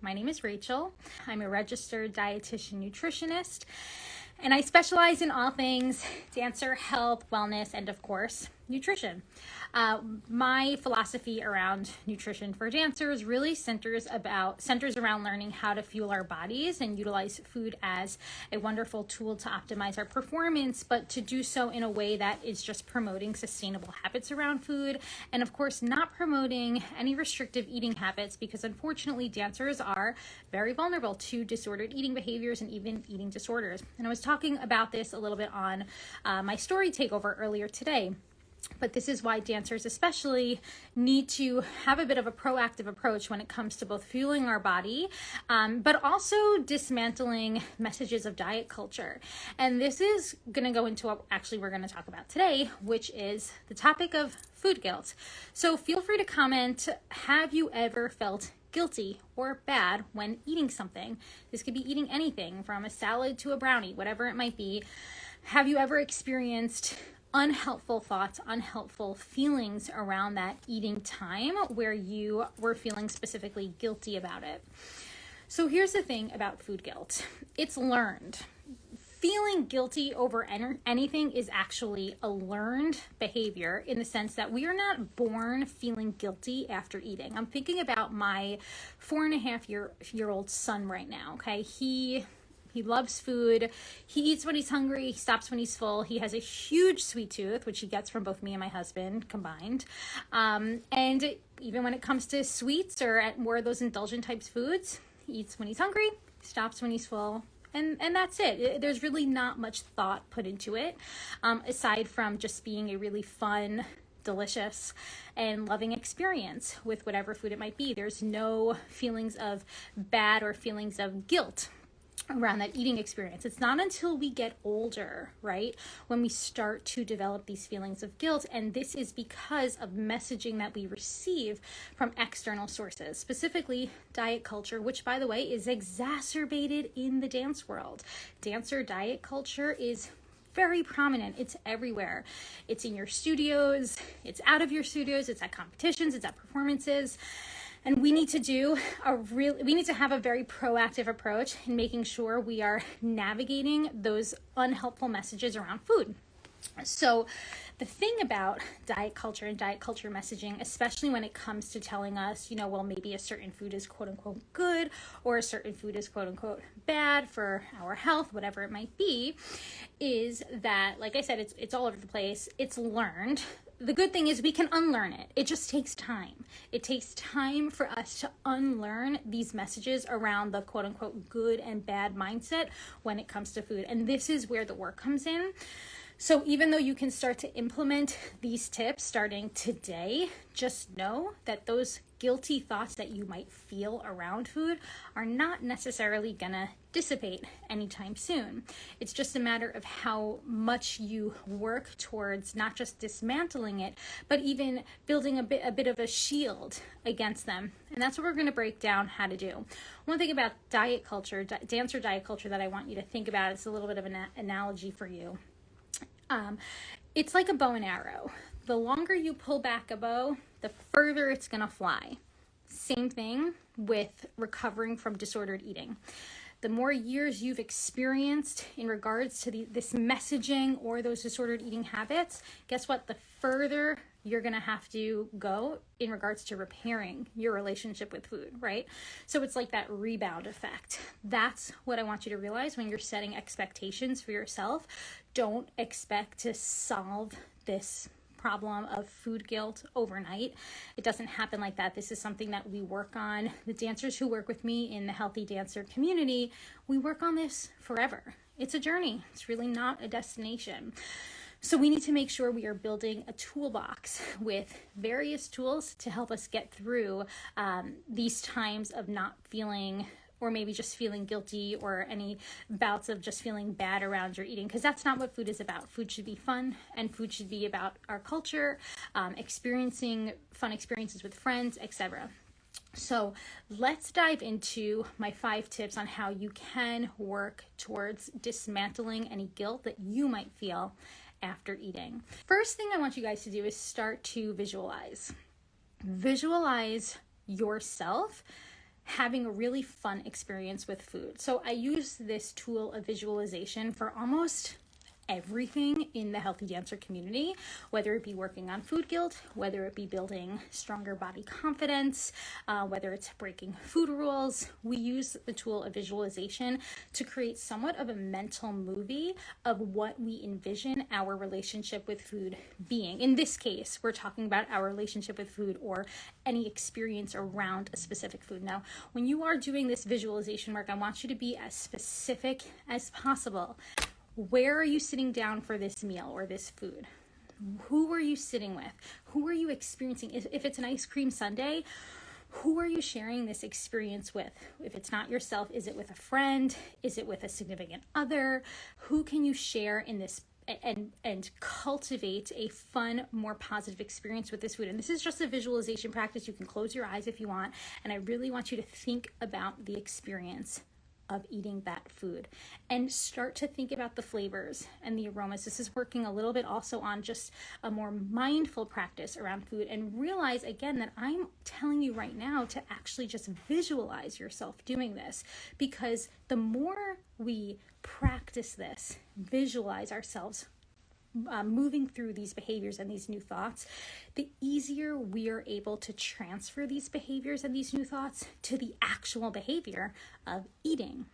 My name is Rachel. I'm a registered dietitian nutritionist, and I specialize in all things dancer, health, wellness, and of course, nutrition. My philosophy around nutrition for dancers really centers around learning how to fuel our bodies and utilize food as a wonderful tool to optimize our performance, but to do so in a way that is just promoting sustainable habits around food, and of course not promoting any restrictive eating habits, because unfortunately dancers are very vulnerable to disordered eating behaviors and even eating disorders. And I was talking about this a little bit on my story takeover earlier today. But this is why dancers especially need to have a bit of a proactive approach when it comes to both fueling our body, but also dismantling messages of diet culture. And this is going to go into what actually we're going to talk about today, which is the topic of food guilt. So feel free to comment, have you ever felt guilty or bad when eating something? This could be eating anything from a salad to a brownie, whatever it might be. Have you ever experienced unhelpful thoughts, unhelpful feelings around that eating time where you were feeling specifically guilty about it? So here's the thing about food guilt. It's learned. Feeling guilty over anything is actually a learned behavior, in the sense that we are not born feeling guilty after eating. I'm thinking about my 4.5-year-old son right now, okay? He loves food. He eats when he's hungry. He stops when he's full. He has a huge sweet tooth, which he gets from both me and my husband combined. And even when it comes to sweets or more of those indulgent types foods, he eats when he's hungry, stops when he's full. And that's it. There's really not much thought put into it, aside from just being a really fun, delicious, and loving experience with whatever food it might be. There's no feelings of bad or feelings of guilt around that eating experience. It's not until we get older, right, when we start to develop these feelings of guilt. And this is because of messaging that we receive from external sources, specifically diet culture, which, by the way, is exacerbated in the dance world. Dancer diet culture is very prominent. It's everywhere. It's in your studios, it's out of your studios, it's at competitions, it's at performances. And we need to have a very proactive approach in making sure we are navigating those unhelpful messages around food. So the thing about diet culture and diet culture messaging, especially when it comes to telling us, well, maybe a certain food is quote unquote good or a certain food is quote unquote bad for our health, whatever it might be, is that, like I said, it's all over the place. It's learned. The good thing is we can unlearn it. It just takes time. It takes time for us to unlearn these messages around the quote unquote good and bad mindset when it comes to food. And this is where the work comes in. So even though you can start to implement these tips starting today, just know that those guilty thoughts that you might feel around food are not necessarily gonna dissipate anytime soon. It's just a matter of how much you work towards not just dismantling it, but even building a bit of a shield against them. And that's what we're gonna break down how to do. One thing about diet culture, dancer diet culture, that I want you to think about, it's a little bit of an analogy for you. It's like a bow and arrow. The longer you pull back a bow, the further it's going to fly. Same thing with recovering from disordered eating. The more years you've experienced in regards to this messaging or those disordered eating habits, guess what? The further you're going to have to go in regards to repairing your relationship with food, right? So it's like that rebound effect. That's what I want you to realize when you're setting expectations for yourself. Don't expect to solve this problem of food guilt overnight. It doesn't happen like that. This is something that we work on. The dancers who work with me in the Healthy Dancer community, we work on this forever. It's a journey. It's really not a destination. So we need to make sure we are building a toolbox with various tools to help us get through these times of not feeling, or maybe just feeling guilty, or any bouts of just feeling bad around your eating, because that's not what food is about. Food should be fun, and food should be about our culture, experiencing fun experiences with friends, etc. So let's dive into my 5 tips on how you can work towards dismantling any guilt that you might feel after eating. First thing I want you guys to do is start to visualize. Visualize yourself having a really fun experience with food. So I use this tool of visualization for almost everything in the healthy dancer community, whether it be working on food guilt, whether it be building stronger body confidence, whether it's breaking food rules. We use the tool of visualization to create somewhat of a mental movie of what we envision our relationship with food being. In this case, we're talking about our relationship with food or any experience around a specific food. Now, when you are doing this visualization work, I want you to be as specific as possible. Where are you sitting down for this meal or this food? Who are you sitting with? Who are you experiencing? If it's an ice cream sundae, who are you sharing this experience with? If it's not yourself, is it with a friend? Is it with a significant other? Who can you share in this and cultivate a fun, more positive experience with this food? And this is just a visualization practice. You can close your eyes if you want. And I really want you to think about the experience of eating that food and start to think about the flavors and the aromas. This is working a little bit also on just a more mindful practice around food, and realize again that I'm telling you right now to actually just visualize yourself doing this, because the more we practice this, visualize ourselves moving through these behaviors and these new thoughts, the easier we are able to transfer these behaviors and these new thoughts to the actual behavior of eating.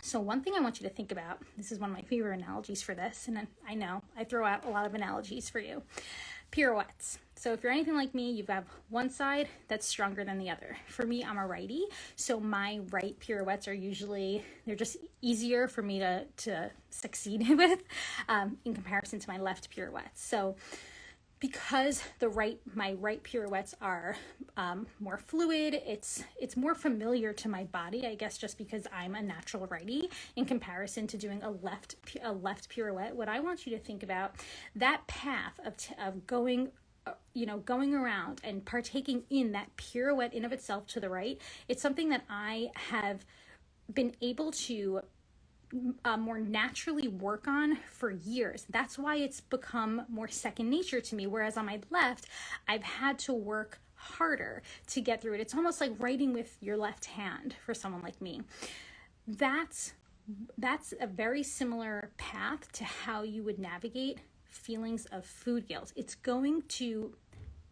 So one thing I want you to think about, this is one of my favorite analogies for this, and I know I throw out a lot of analogies for you. Pirouettes. So if you're anything like me, you have one side that's stronger than the other. For me, I'm a righty, so my right pirouettes are usually, they're just easier for me to succeed with in comparison to my left pirouettes. So because my right pirouettes are more fluid, it's more familiar to my body, I guess, just because I'm a natural righty in comparison to doing a left pirouette. What I want you to think about, that path of going around and partaking in that pirouette in of itself to the right, it's something that I have been able to more naturally work on for years. That's why it's become more second nature to me. Whereas on my left, I've had to work harder to get through it. It's almost like writing with your left hand for someone like me. That's a very similar path to how you would navigate feelings of food guilt. It's going to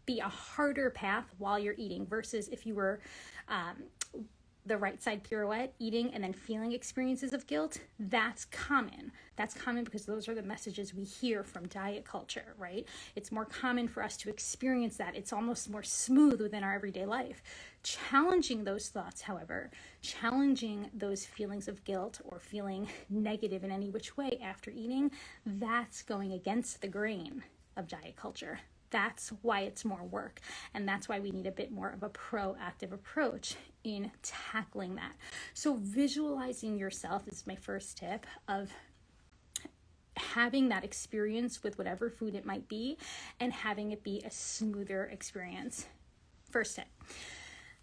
be a harder path while you're eating versus if you were the right side pirouette, eating and then feeling experiences of guilt. That's common. That's common because those are the messages we hear from diet culture, right? It's more common for us to experience that. It's almost more smooth within our everyday life. Challenging those thoughts, however, challenging those feelings of guilt or feeling negative in any which way after eating, that's going against the grain of diet culture. That's why it's more work. And that's why we need a bit more of a proactive approach in tackling that. So visualizing yourself is my first tip of having that experience with whatever food it might be and having it be a smoother experience. First tip.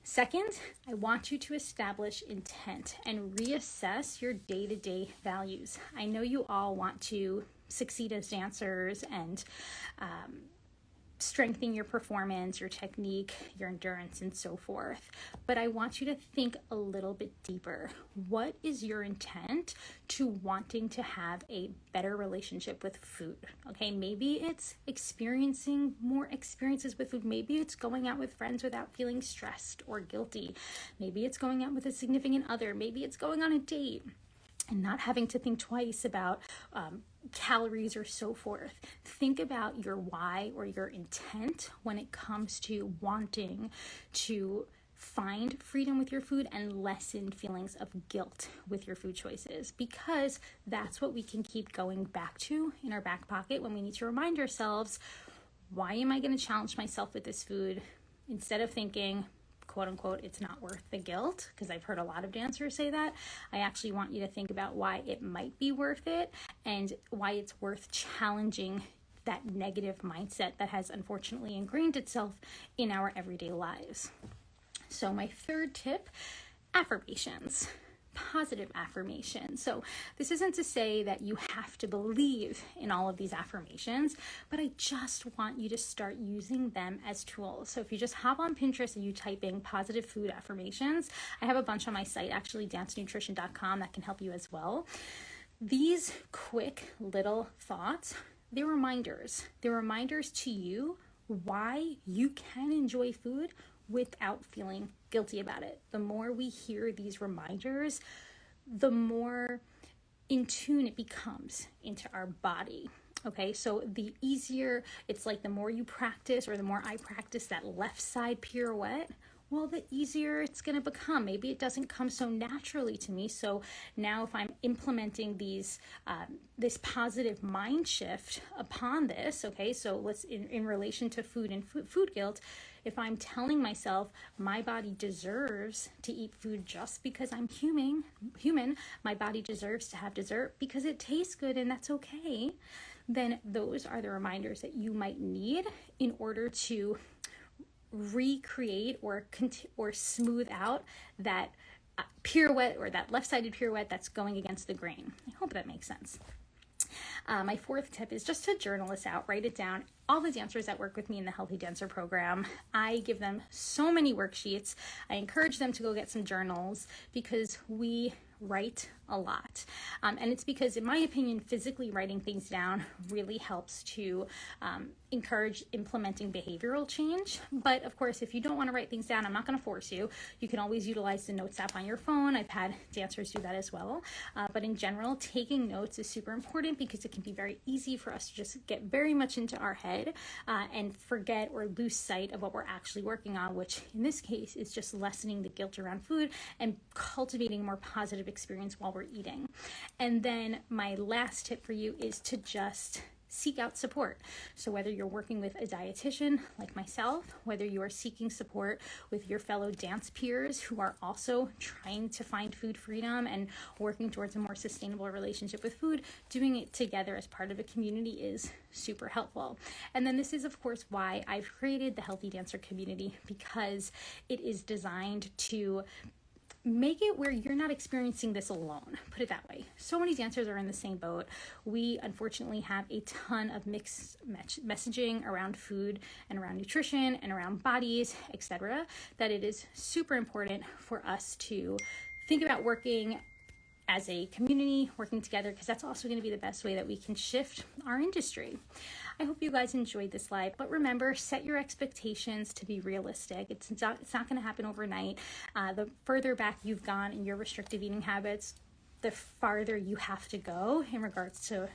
Second, I want you to establish intent and reassess your day-to-day values. I know you all want to succeed as dancers and strengthen your performance, your technique, your endurance, and so forth. But I want you to think a little bit deeper. What is your intent to wanting to have a better relationship with food? Okay, maybe it's experiencing more experiences with food. Maybe it's going out with friends without feeling stressed or guilty. Maybe it's going out with a significant other. Maybe it's going on a date and not having to think twice about calories or so forth. Think about your why or your intent when it comes to wanting to find freedom with your food and lessen feelings of guilt with your food choices, because that's what we can keep going back to in our back pocket when we need to remind ourselves, why am I going to challenge myself with this food? Instead of thinking, quote unquote, it's not worth the guilt, because I've heard a lot of dancers say that. I actually want you to think about why it might be worth it and why it's worth challenging that negative mindset that has unfortunately ingrained itself in our everyday lives. So my third tip, affirmations. positive affirmations. So this isn't to say that you have to believe in all of these affirmations, but I just want you to start using them as tools. So if you just hop on Pinterest and you type in positive food affirmations, I have a bunch on my site, actually dancenutrition.com, that can help you as well. These quick little thoughts, they're reminders. They're reminders to you why you can enjoy food without feeling guilty about it. The more we hear these reminders, the more in tune it becomes into our body. Okay, so the easier, it's like the more you practice, or the more I practice that left side pirouette, well, the easier it's going to become. Maybe it doesn't come so naturally to me. So now if I'm implementing these, this positive mind shift upon this, okay, so let's, in relation to food and food guilt, if I'm telling myself my body deserves to eat food just because I'm human, my body deserves to have dessert because it tastes good and that's okay, then those are the reminders that you might need in order to recreate or smooth out that pirouette, or that left-sided pirouette that's going against the grain. I hope that makes sense. My fourth tip is just to journal this out, write it down. All the dancers that work with me in the Healthy Dancer program, I give them so many worksheets. I encourage them to go get some journals because we write a lot. And it's because, in my opinion, physically writing things down really helps to encourage implementing behavioral change. But of course, if you don't want to write things down, I'm not going to force you. You can always utilize the notes app on your phone. I've had dancers do that as well. But in general, taking notes is super important because it can be very easy for us to just get very much into our head and forget or lose sight of what we're actually working on, which in this case is just lessening the guilt around food and cultivating a more positive experience while we're eating. And then my last tip for you is to just seek out support. So whether you're working with a dietitian like myself, whether you are seeking support with your fellow dance peers who are also trying to find food freedom and working towards a more sustainable relationship with food, doing it together as part of a community is super helpful. And then this is, of course, why I've created the Healthy Dancer community, because it is designed to make it where you're not experiencing this alone. Put it that way. So many dancers are in the same boat. We unfortunately have a ton of mixed messaging around food and around nutrition and around bodies, etc., that it is super important for us to think about working as a community, working together, because that's also going to be the best way that we can shift our industry. I hope you guys enjoyed this live, but remember, set your expectations to be realistic. It's not going to happen overnight. The further back you've gone in your restrictive eating habits, the farther you have to go in regards to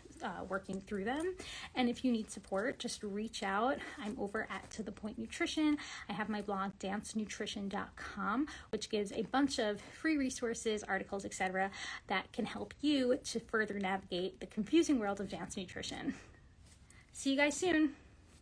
working through them. And if you need support, just reach out. I'm over at To The Point Nutrition. I have my blog, dancenutrition.com, which gives a bunch of free resources, articles, etc., that can help you to further navigate the confusing world of dance nutrition. See you guys soon.